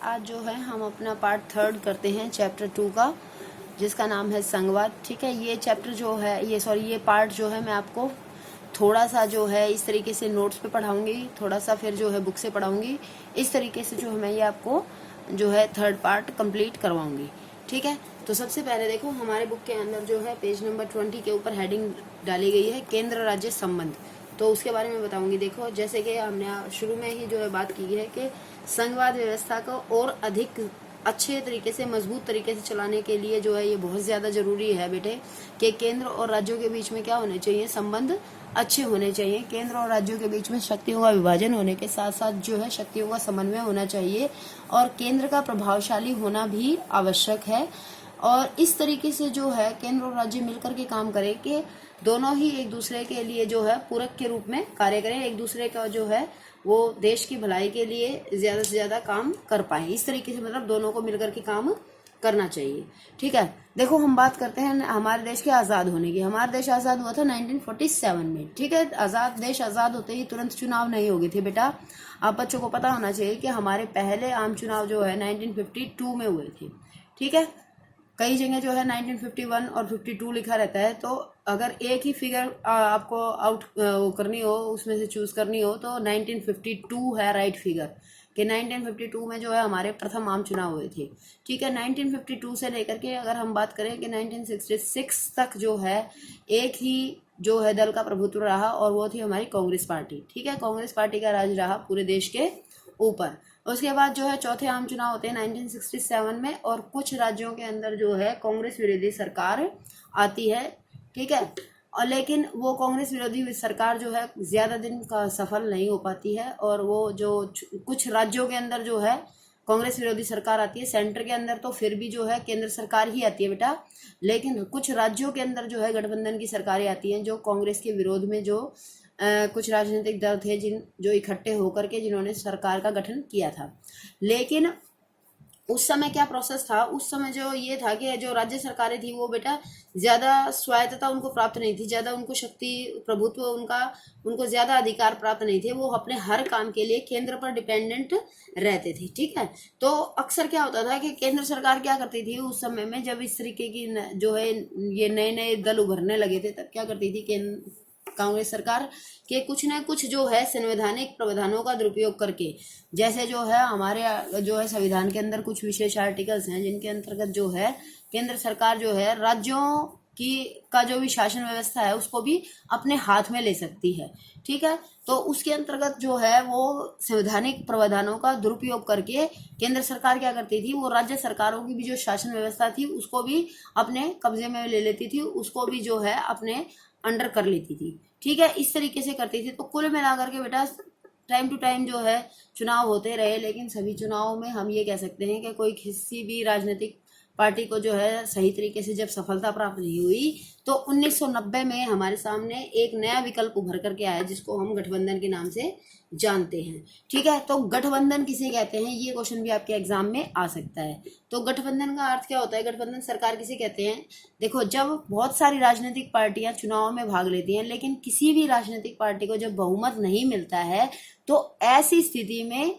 आज जो है हम अपना पार्ट 3 करते हैं चैप्टर 2 का, जिसका नाम है संघवाद। ठीक है, ये चैप्टर जो है ये पार्ट जो है मैं आपको थोड़ा सा जो है इस तरीके से नोट्स पे पढ़ाऊंगी, थोड़ा सा फिर जो है बुक से पढ़ाऊंगी। इस तरीके से जो है मैं ये आपको जो है 3rd पार्ट कंप्लीट करवाऊंगी। ठीक है, तो सबसे पहले देखो हमारे बुक के अंदर जो है पेज नंबर 20 के ऊपर हेडिंग डाली गई है केंद्र राज्य संबंध। तो उसके बारे में बताऊंगी। देखो, जैसे कि हमने शुरू में ही जो है बात की है कि संघवाद व्यवस्था को और अधिक अच्छे तरीके से, मजबूत तरीके से चलाने के लिए जो है ये बहुत ज़्यादा ज़रूरी है बेटे कि केंद्र और राज्यों के बीच में क्या होने चाहिए, संबंध अच्छे होने चाहिए। केंद्र और राज्यों के बीच में शक्तियों का विभाजन होने के साथ साथ जो है शक्तियों का समन्वय होना चाहिए और केंद्र का प्रभावशाली होना भी आवश्यक है। और इस तरीके से जो है केंद्र और राज्य मिलकर के काम करें कि दोनों ही एक दूसरे के लिए जो है पूरक के रूप में कार्य करें, एक दूसरे का जो है वो देश की भलाई के लिए ज्यादा से ज्यादा काम कर पाए। इस तरीके से मतलब दोनों को मिलकर के काम करना चाहिए। ठीक है, देखो हम बात करते हैं हमारे देश के आज़ाद होने की। हमारा देश आज़ाद हुआ था 1947 में। ठीक है, देश आज़ाद होते ही तुरंत चुनाव नहीं हो गए थे बेटा। आप बच्चों को पता होना चाहिए कि हमारे पहले आम चुनाव जो है 1952 में हुए थे। ठीक है, कई जगह जो है 1951 और 52 लिखा रहता है। तो अगर एक ही फिगर आपको आउट करनी हो, उसमें से चूज करनी हो, तो 1952 है राइट फिगर कि 1952 में जो है हमारे प्रथम आम चुनाव हुए थे। ठीक है, 1952 से लेकर के अगर हम बात करें कि 1966 तक जो है एक ही जो है दल का प्रभुत्व रहा और वो थी हमारी कांग्रेस पार्टी। ठीक है, कांग्रेस पार्टी का राज रहा पूरे देश के ऊपर। उसके बाद जो है चौथे आम चुनाव होते हैं 1967 में और कुछ राज्यों के अंदर जो है कांग्रेस विरोधी सरकार आती है। ठीक है, और लेकिन वो कांग्रेस विरोधी सरकार जो है ज्यादा दिन का सफल नहीं हो पाती है और वो जो कुछ राज्यों के अंदर जो है कांग्रेस विरोधी सरकार आती है। सेंटर के अंदर तो फिर भी जो है केंद्र सरकार ही आती है बेटा, लेकिन कुछ राज्यों के अंदर जो है गठबंधन की सरकारें आती हैं जो कांग्रेस के विरोध में जो कुछ राजनीतिक दल थे जो इकट्ठे होकर के जिन्होंने सरकार का गठन किया था। लेकिन उस समय क्या प्रोसेस था, उस समय जो ये था कि जो राज्य सरकारें थी वो बेटा ज्यादा स्वायत्तता उनको प्राप्त नहीं थी, ज्यादा उनको शक्ति प्रभुत्व उनको ज्यादा अधिकार प्राप्त नहीं थे। वो अपने हर काम के लिए केंद्र पर डिपेंडेंट रहते थे। ठीक है, तो अक्सर क्या होता था कि केंद्र सरकार क्या करती थी उस समय में, जब इस तरीके की जो है ये नए नए दल उभरने लगे थे, तब क्या करती थी कांग्रेस सरकार के कुछ न कुछ जो है संवैधानिक प्रावधानों का दुरुपयोग करके, जैसे जो है हमारे जो है संविधान के अंदर कुछ विशेष आर्टिकल्स हैं जिनके अंतर्गत जो है केंद्र सरकार जो है राज्यों की का जो भी शासन व्यवस्था है उसको भी अपने हाथ में ले सकती है। ठीक है, तो उसके अंतर्गत जो है वो संवैधानिक प्रावधानों का दुरुपयोग करके केंद्र सरकार क्या करती थी, वो राज्य सरकारों की भी जो शासन व्यवस्था थी उसको भी अपने कब्जे में ले लेती थी, उसको भी जो है अपने अंडर कर लेती थी। ठीक है, इस तरीके से करती थी। तो कुल मिलाकर के बेटा टाइम टू टाइम जो है चुनाव होते रहे, लेकिन सभी चुनावों में हम ये कह सकते हैं कि कोई किसी भी राजनीतिक पार्टी को जो है सही तरीके से जब सफलता प्राप्त नहीं हुई तो 1990 में हमारे सामने एक नया विकल्प उभर करके आया जिसको हम गठबंधन के नाम से जानते हैं। ठीक है, तो गठबंधन किसे कहते हैं, ये क्वेश्चन भी आपके एग्जाम में आ सकता है। तो गठबंधन का अर्थ क्या होता है, गठबंधन सरकार किसे कहते हैं। देखो, जब बहुत सारी राजनीतिक पार्टियां चुनाव में भाग लेती हैं लेकिन किसी भी राजनीतिक पार्टी को जब बहुमत नहीं मिलता है तो ऐसी स्थिति में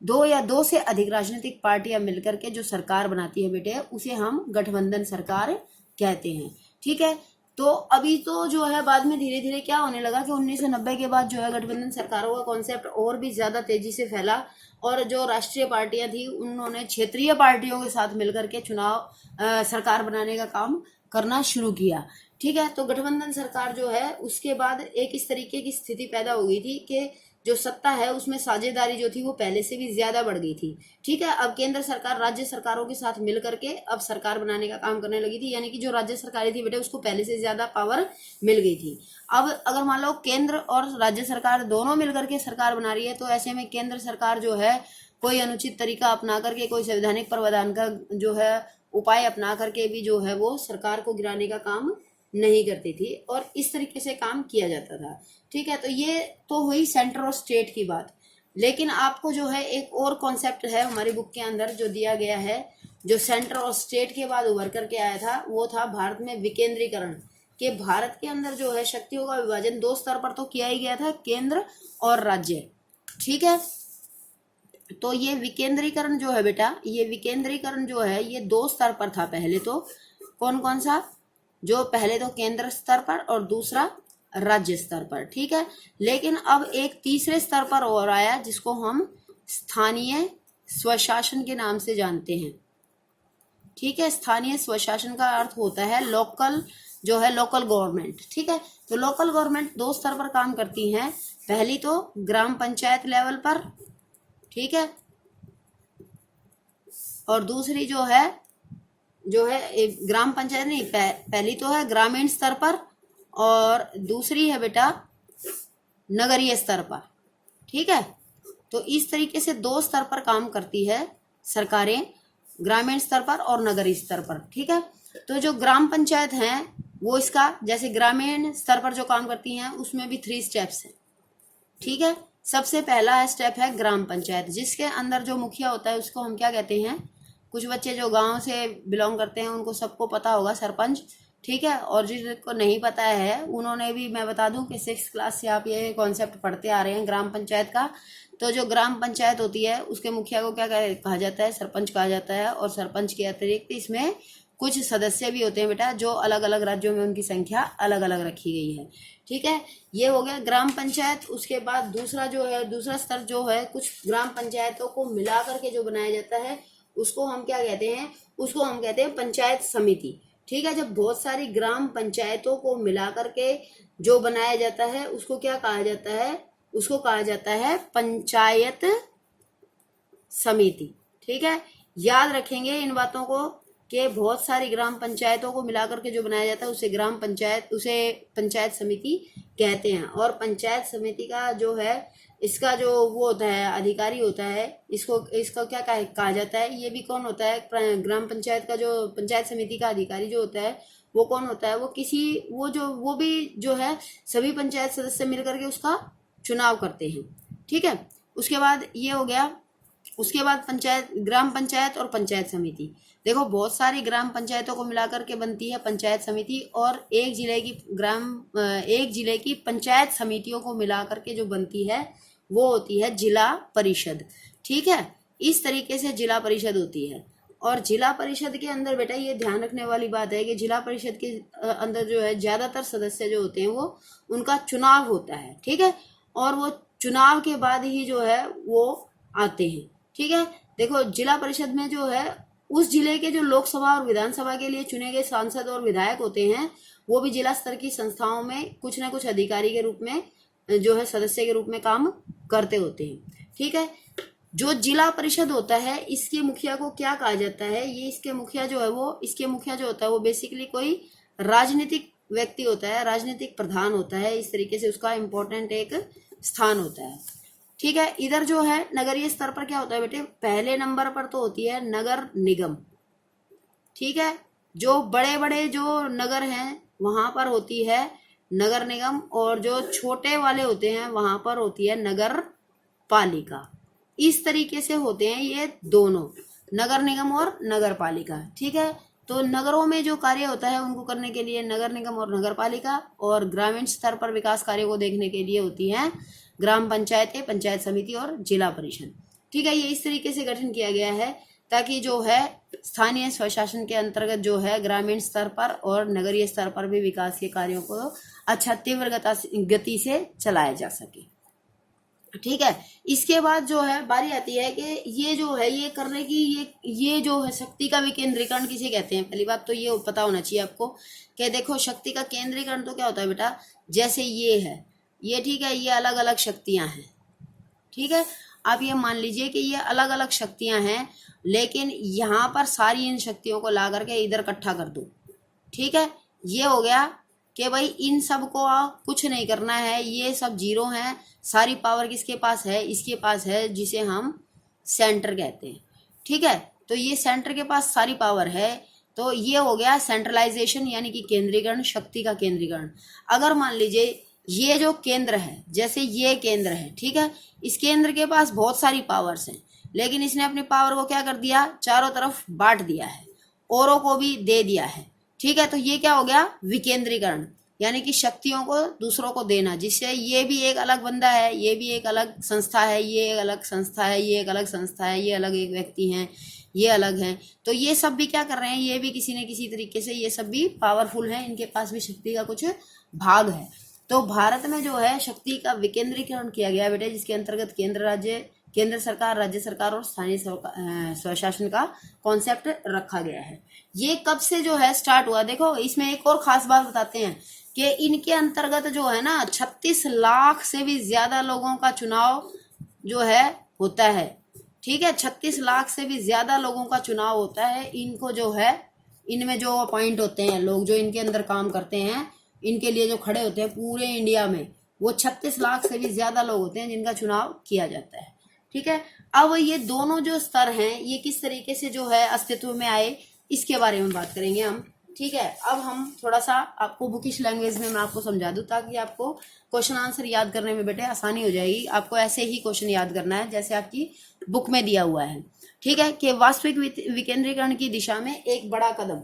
दो या दो से अधिक राजनीतिक पार्टियां मिलकर के जो सरकार बनाती है बेटे, उसे हम गठबंधन सरकार कहते हैं। ठीक है, तो अभी तो जो है बाद में धीरे धीरे क्या होने लगा कि 1990 के बाद जो है गठबंधन सरकारों का कॉन्सेप्ट और भी ज्यादा तेजी से फैला और जो राष्ट्रीय पार्टियां थी उन्होंने क्षेत्रीय पार्टियों के साथ मिलकर के चुनाव सरकार बनाने का काम करना शुरू किया। ठीक है, तो गठबंधन सरकार जो है उसके बाद एक इस तरीके की स्थिति पैदा हो गई थी कि जो सत्ता है उसमें साझेदारी जो थी वो पहले से भी ज्यादा बढ़ गई थी। ठीक है, अब केंद्र सरकार राज्य सरकारों के साथ मिल करके अब सरकार बनाने का काम करने लगी थी, यानी कि जो राज्य सरकारें थी बेटे उसको पहले से ज्यादा पावर मिल गई थी। अब अगर मान लो केंद्र और राज्य सरकार दोनों मिलकर के सरकार बना रही है तो ऐसे में केंद्र सरकार जो है कोई अनुचित तरीका अपना करके, कोई संवैधानिक प्रावधान का जो है उपाय अपना करके भी जो है वो सरकार को गिराने का काम नहीं करती थी और इस तरीके से काम किया जाता था। ठीक है, तो ये तो हुई सेंटर और स्टेट की बात। लेकिन आपको जो है एक और कॉन्सेप्ट है हमारी बुक के अंदर जो दिया गया है, जो सेंटर और स्टेट के बाद उभर करके आया था, वो था भारत में विकेंद्रीकरण। कि भारत के अंदर जो है शक्तियों का विभाजन दो स्तर पर तो किया ही गया था, केंद्र और राज्य। ठीक है, तो ये विकेंद्रीकरण जो है बेटा, ये विकेंद्रीकरण जो है ये 2 स्तर पर था पहले। तो कौन कौन सा, जो पहले तो केंद्र स्तर पर और दूसरा राज्य स्तर पर, ठीक है। लेकिन अब एक तीसरे स्तर पर और आया जिसको हम स्थानीय स्वशासन के नाम से जानते हैं, ठीक है। स्थानीय स्वशासन का अर्थ होता है लोकल, जो है लोकल गवर्नमेंट, ठीक है। तो लोकल गवर्नमेंट 2 स्तर पर काम करती हैं। पहली तो ग्राम पंचायत लेवल पर, ठीक है, और दूसरी जो है ग्राम पंचायत नहीं, पहली तो है ग्रामीण स्तर पर और दूसरी है बेटा नगरीय स्तर पर, ठीक है। तो इस तरीके से 2 स्तर पर काम करती है सरकारें, ग्रामीण स्तर पर और नगरीय स्तर पर, ठीक है। तो जो ग्राम पंचायत हैं वो इसका, जैसे ग्रामीण स्तर पर जो काम करती हैं उसमें भी 3 स्टेप्स हैं, ठीक है। सबसे पहला स्टेप है ग्राम पंचायत, जिसके अंदर जो मुखिया होता है उसको हम क्या कहते हैं, कुछ बच्चे जो गांव से बिलोंग करते हैं उनको सबको पता होगा, सरपंच, ठीक है। और जिनको नहीं पता है उन्होंने भी, मैं बता दूं कि 6th क्लास से आप ये कॉन्सेप्ट पढ़ते आ रहे हैं ग्राम पंचायत का। तो जो ग्राम पंचायत होती है उसके मुखिया को क्या कहा जाता है, सरपंच कहा जाता है। और सरपंच के अतिरिक्त इसमें कुछ सदस्य भी होते हैं बेटा, जो अलग अलग राज्यों में उनकी संख्या अलग अलग रखी गई है, ठीक है। ये हो गया ग्राम पंचायत। उसके बाद दूसरा स्तर जो है, कुछ ग्राम पंचायतों को मिला करके जो बनाया जाता है उसको हम क्या कहते हैं, उसको हम कहते हैं पंचायत समिति, ठीक है। जब बहुत सारी ग्राम पंचायतों को मिला करके जो बनाया जाता है उसको क्या कहा जाता है, उसको कहा जाता है पंचायत समिति, ठीक है। याद रखेंगे इन बातों को कि बहुत सारी ग्राम पंचायतों को मिलाकर के जो बनाया जाता है उसे पंचायत समिति कहते हैं। और पंचायत समिति का जो है, इसका जो वो होता है, अधिकारी होता है, इसको क्या कहा जाता है, ये भी कौन होता है, ग्राम पंचायत का जो पंचायत समिति का अधिकारी जो होता है वो कौन होता है, वो भी जो है सभी पंचायत सदस्य मिलकर के उसका चुनाव करते हैं, ठीक है। उसके बाद ये हो गया, उसके बाद ग्राम पंचायत और पंचायत समिति। देखो बहुत सारी ग्राम पंचायतों को मिलाकर के बनती है पंचायत समिति, और एक जिले की पंचायत समितियों को मिलाकर के जो बनती है वो होती है जिला परिषद, ठीक है। इस तरीके से जिला परिषद होती है। और जिला परिषद के अंदर बेटा ये ध्यान रखने वाली बात है कि जिला परिषद के अंदर जो है ज्यादातर सदस्य जो होते हैं वो, उनका चुनाव होता है, ठीक है। और वो चुनाव के बाद ही जो है वो आते हैं, ठीक है। देखो जिला परिषद में जो है उस जिले के जो लोकसभा और विधानसभा के लिए चुने गए सांसद और विधायक होते हैं वो भी जिला स्तर की संस्थाओं में कुछ ना कुछ अधिकारी के रूप में, जो है सदस्य के रूप में काम करते होते हैं, ठीक है। जो जिला परिषद होता है इसके मुखिया को क्या कहा जाता है, इसके मुखिया जो होता है वो बेसिकली कोई राजनीतिक व्यक्ति होता है, राजनीतिक प्रधान होता है। इस तरीके से उसका इम्पोर्टेंट एक स्थान होता है, ठीक है। इधर जो है नगरीय स्तर पर क्या होता है बेटे, पहले नंबर पर तो होती है नगर निगम, ठीक है। जो बड़े बड़े जो नगर हैं वहां पर होती है नगर निगम, और जो छोटे वाले होते हैं वहां पर होती है नगर पालिका। इस तरीके से होते हैं ये दोनों, नगर निगम और नगर पालिका, ठीक है। तो नगरों में जो कार्य होता है उनको करने के लिए नगर निगम और नगर पालिका, और ग्रामीण स्तर पर विकास कार्यों को देखने के लिए होती हैं ग्राम पंचायतें, पंचायत समिति और जिला परिषद, ठीक है। ये इस तरीके से गठन किया गया है ताकि जो है स्थानीय स्वशासन के अंतर्गत जो है ग्रामीण स्तर पर और नगरीय स्तर पर भी विकास के कार्यों को अच्छा तीव्र गति से चलाया जा सके, ठीक है। इसके बाद जो है बारी आती है कि ये जो है ये करने की ये जो है शक्ति का विकेंद्रीकरण किसे कहते हैं। पहली बात तो ये पता होना चाहिए आपको कि देखो शक्ति का केंद्रीकरण तो क्या होता है बेटा, जैसे ये है ये, ठीक है, ये अलग अलग शक्तियां हैं, ठीक है। आप ये मान लीजिए कि ये अलग अलग शक्तियां हैं, लेकिन यहाँ पर सारी इन शक्तियों को ला करके इधर इकट्ठा कर दो, ठीक है। ये हो गया कि भाई इन सब को कुछ नहीं करना है, ये सब जीरो हैं, सारी पावर किसके पास है, इसके पास है, जिसे हम सेंटर कहते हैं, ठीक है। तो ये सेंटर के पास सारी पावर है, तो ये हो गया सेंट्रलाइजेशन, यानी कि केंद्रीकरण, शक्ति का केंद्रीकरण। अगर मान लीजिए ये जो केंद्र है, जैसे ये केंद्र है, ठीक है, इस केंद्र के पास बहुत सारी पावर्स हैं, लेकिन इसने अपनी पावर को क्या कर दिया, चारों तरफ बांट दिया है, औरों को भी दे दिया है, ठीक है। तो ये क्या हो गया, विकेंद्रीकरण। यानी कि शक्तियों को दूसरों को देना, जिससे ये भी एक अलग बंदा है, ये भी एक अलग संस्था है, ये एक अलग संस्था है, ये एक अलग संस्था है, ये अलग एक व्यक्ति हैं, ये अलग हैं। तो ये सब भी क्या कर रहे हैं, ये भी किसी न किसी तरीके से ये सब भी पावरफुल हैं, इनके पास भी शक्ति का कुछ भाग है। तो भारत में जो है शक्ति का विकेंद्रीकरण किया गया बेटे, जिसके अंतर्गत केंद्र सरकार, राज्य सरकार और स्थानीय स्वशासन का कॉन्सेप्ट रखा गया है। ये कब से जो है स्टार्ट हुआ, देखो इसमें एक और खास बात बताते हैं कि इनके अंतर्गत जो है ना 36 लाख से भी ज्यादा लोगों का चुनाव जो है होता है। ठीक है, 36 लाख से भी ज्यादा लोगों का चुनाव होता है। इनको जो है, इनमें जो अपॉइंट होते हैं लोग, जो इनके अंदर काम करते हैं, इनके लिए जो खड़े होते हैं पूरे इंडिया में, वो 36 लाख से भी ज्यादा लोग होते हैं जिनका चुनाव किया जाता है। ठीक है, अब ये दोनों जो स्तर हैं ये किस तरीके से जो है अस्तित्व में आए, इसके बारे में बात करेंगे हम। ठीक है, अब हम थोड़ा सा आपको बुकिश लैंग्वेज में मैं आपको समझा दूं, ताकि आपको क्वेश्चन आंसर याद करने में बेटे आसानी हो जाएगी। आपको ऐसे ही क्वेश्चन याद करना है जैसे आपकी बुक में दिया हुआ है। ठीक है, कि वास्तविक विकेंद्रीकरण की दिशा में एक बड़ा कदम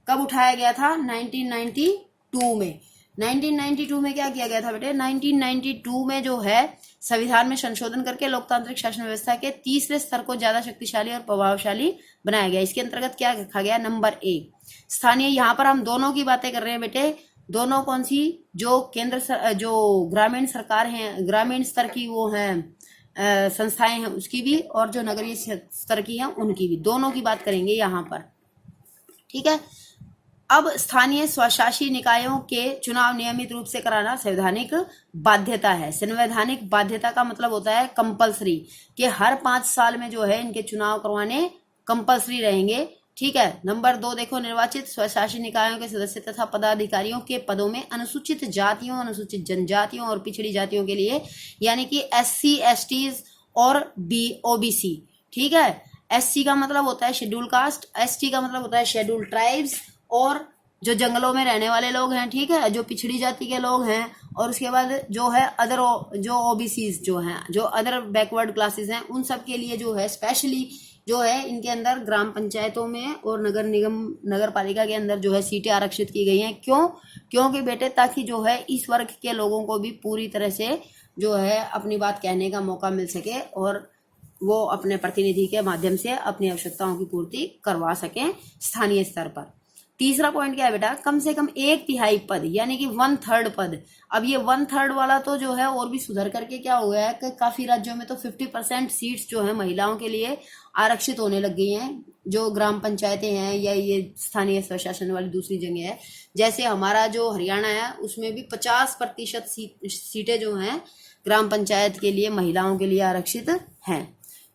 कब उठाया गया था, 1992 में। 1992 में क्या किया गया था बेटे, 1992 में जो है संविधान में संशोधन करके लोकतांत्रिक शासन व्यवस्था के तीसरे स्तर को ज्यादा शक्तिशाली और प्रभावशाली बनाया गया। इसके अंतर्गत क्या रखा गया, नंबर 1 स्थानीय, यहाँ पर हम दोनों की बातें कर रहे हैं बेटे, दोनों कौन सी, जो जो ग्रामीण सरकार है, ग्रामीण स्तर की वो हैं संस्थाएं हैं उसकी भी, और जो नगरीय स्तर की हैं उनकी भी, दोनों की बात करेंगे यहाँ पर। ठीक है, अब स्थानीय स्वशासी निकायों के चुनाव नियमित रूप से कराना संवैधानिक बाध्यता है। संवैधानिक बाध्यता का मतलब होता है कंपलसरी, कि हर 5 साल में जो है इनके चुनाव करवाने कंपलसरी रहेंगे। ठीक है, नंबर 2 देखो, निर्वाचित स्वशासी निकायों के सदस्य तथा पदाधिकारियों के पदों में अनुसूचित जातियों, अनुसूचित जनजातियों और पिछड़ी जातियों के लिए, यानी कि SC STs और OBC। ठीक है, SC का मतलब होता है शेड्यूल कास्ट, ST का मतलब होता है शेड्यूल ट्राइब्स, और जो जंगलों में रहने वाले लोग हैं, ठीक है, जो पिछड़ी जाति के लोग हैं, और उसके बाद जो है अदर जो OBCs जो हैं, जो अदर बैकवर्ड क्लासेस हैं, उन सब के लिए जो है स्पेशली जो है इनके अंदर ग्राम पंचायतों में और नगर निगम, नगर पालिका के अंदर जो है सीटें आरक्षित की गई हैं। क्यों, क्योंकि बेटे ताकि जो है इस वर्ग के लोगों को भी पूरी तरह से जो है अपनी बात कहने का मौका मिल सके, और वो अपने प्रतिनिधि के माध्यम से अपनी आवश्यकताओं की पूर्ति करवा सकें स्थानीय स्तर पर। तीसरा पॉइंट क्या है बेटा, कम से कम 1/3 पद, यानी कि 1/3 पद। अब ये 1/3 वाला तो जो है और भी सुधर करके क्या हो गया है कि काफी राज्यों में तो 50% सीट्स जो है महिलाओं के लिए आरक्षित होने लग गई हैं, जो ग्राम पंचायतें हैं या ये स्थानीय स्वशासन वाली दूसरी जगह है। जैसे हमारा जो हरियाणा है उसमें भी 50% सीटें जो हैं ग्राम पंचायत के लिए महिलाओं के लिए आरक्षित हैं।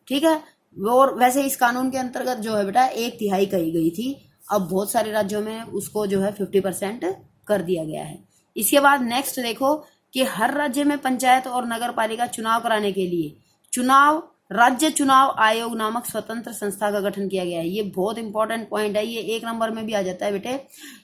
ठीक है, और वैसे इस कानून के अंतर्गत जो है बेटा 1/3 कही गई थी, अब बहुत सारे राज्यों में उसको जो है 50% कर दिया गया है। इसके बाद नेक्स्ट देखो कि हर राज्य में पंचायत और नगर पालिका चुनाव कराने के लिए राज्य चुनाव आयोग नामक स्वतंत्र संस्था का गठन किया गया है। ये बहुत इंपॉर्टेंट पॉइंट है, ये 1 नंबर में भी आ जाता है बेटे।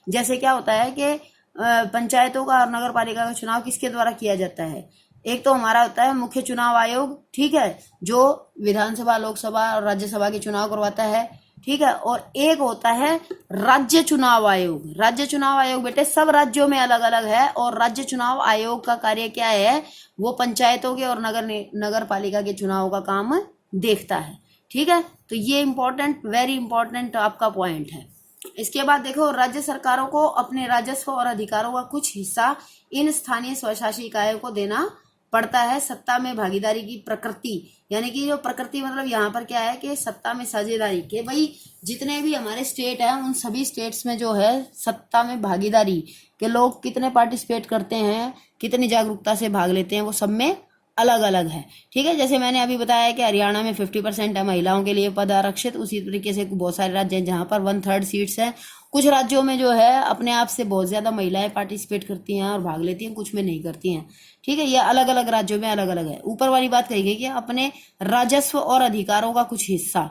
जैसे क्या होता है कि पंचायतों का और नगर पालिका का चुनाव किसके द्वारा किया जाता है, एक तो हमारा होता है मुख्य चुनाव आयोग, ठीक है, जो विधानसभा, लोकसभा और राज्यसभा के चुनाव करवाता है। ठीक है, और एक होता है राज्य चुनाव आयोग। राज्य चुनाव आयोग बेटे सब राज्यों में अलग अलग है, और राज्य चुनाव आयोग का कार्य क्या है, वो पंचायतों के और नगर पालिका के चुनाव का काम देखता है। ठीक है, तो ये इंपॉर्टेंट, वेरी इंपॉर्टेंट आपका पॉइंट है। इसके बाद देखो, राज्य सरकारों को अपने राजस्व और अधिकारों का कुछ हिस्सा इन स्थानीय स्वशासी इकाइयों को देना पड़ता है। सत्ता में भागीदारी की प्रकृति, यानी कि जो प्रकृति मतलब यहाँ पर क्या है कि सत्ता में साझेदारी के, भाई जितने भी हमारे स्टेट हैं उन सभी स्टेट्स में जो है सत्ता में भागीदारी के लोग कितने पार्टिसिपेट करते हैं, कितनी जागरूकता से भाग लेते हैं, वो सब में अलग अलग है। ठीक है, जैसे मैंने अभी बताया कि हरियाणा में 50% है महिलाओं के लिए पद आरक्षित, उसी तरीके से बहुत सारे राज्य हैं जहाँ पर 1/3 सीट्स हैं। कुछ राज्यों में जो है अपने आप से बहुत ज्यादा महिलाएं पार्टिसिपेट करती हैं और भाग लेती हैं, कुछ में नहीं करती हैं। ठीक है, ये अलग अलग राज्यों में अलग अलग है। ऊपर वाली बात कही गई कि अपने राजस्व और अधिकारों का कुछ हिस्सा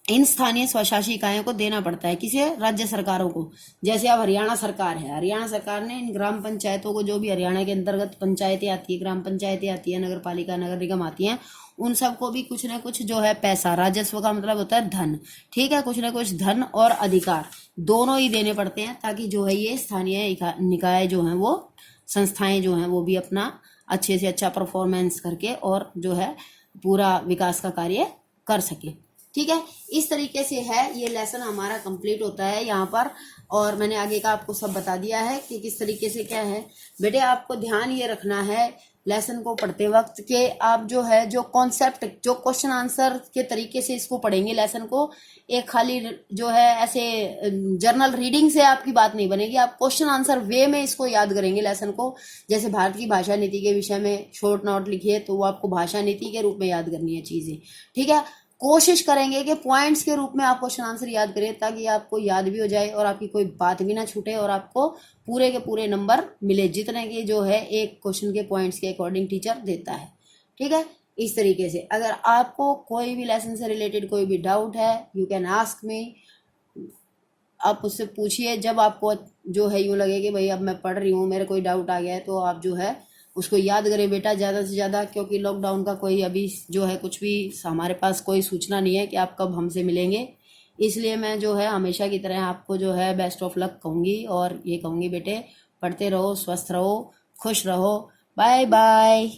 इन स्थानीय स्वशासी इकाइयों को देना पड़ता है। किसे, राज्य सरकारों को। जैसे अब हरियाणा सरकार है, हरियाणा सरकार ने इन ग्राम पंचायतों को, जो भी हरियाणा के अंतर्गत पंचायतें आती है, ग्राम पंचायतें आती है, नगर पालिका, नगर निगम आती हैं, उन सबको भी कुछ ना कुछ जो है पैसा, राजस्व का मतलब होता है धन, ठीक है, कुछ ना कुछ धन और अधिकार दोनों ही देने पड़ते हैं, ताकि जो है ये स्थानीय निकाय जो है वो संस्थाएं जो हैं वो भी अपना अच्छे से अच्छा परफॉर्मेंस करके और जो है पूरा विकास का कार्य कर सके। ठीक है, इस तरीके से है ये लेसन हमारा कंप्लीट होता है यहाँ पर। और मैंने आगे का आपको सब बता दिया है कि किस तरीके से क्या है। बेटे आपको ध्यान ये रखना है लेसन को पढ़ते वक्त कि आप जो है जो कॉन्सेप्ट, जो क्वेश्चन आंसर के तरीके से इसको पढ़ेंगे लेसन को, एक खाली जो है ऐसे जर्नल रीडिंग से आपकी बात नहीं बनेगी। आप क्वेश्चन आंसर वे में इसको याद करेंगे लेसन को। जैसे भारत की भाषा नीति के विषय में शॉर्ट नोट लिखिए तो वो आपको भाषा नीति के रूप में याद करनी है चीजें। ठीक है, कोशिश करेंगे कि पॉइंट्स के रूप में आप क्वेश्चन आंसर याद करें, ताकि आपको याद भी हो जाए और आपकी कोई बात भी ना छूटे और आपको पूरे के पूरे नंबर मिले, जितने के जो है एक क्वेश्चन के पॉइंट्स के अकॉर्डिंग टीचर देता है। ठीक है, इस तरीके से अगर आपको कोई भी लेसन से रिलेटेड कोई भी डाउट है, यू कैन आस्क मी, आप उससे पूछिए। जब आपको जो है यूँ लगे कि भाई अब मैं पढ़ रही हूँ, मेरे कोई डाउट आ गया है, तो आप जो है उसको याद करें बेटा ज़्यादा से ज़्यादा, क्योंकि लॉकडाउन का कोई अभी जो है कुछ भी हमारे पास कोई सूचना नहीं है कि आप कब हमसे मिलेंगे। इसलिए मैं जो है हमेशा की तरह आपको जो है बेस्ट ऑफ लक कहूँगी और ये कहूँगी बेटे पढ़ते रहो, स्वस्थ रहो, खुश रहो। Bye bye.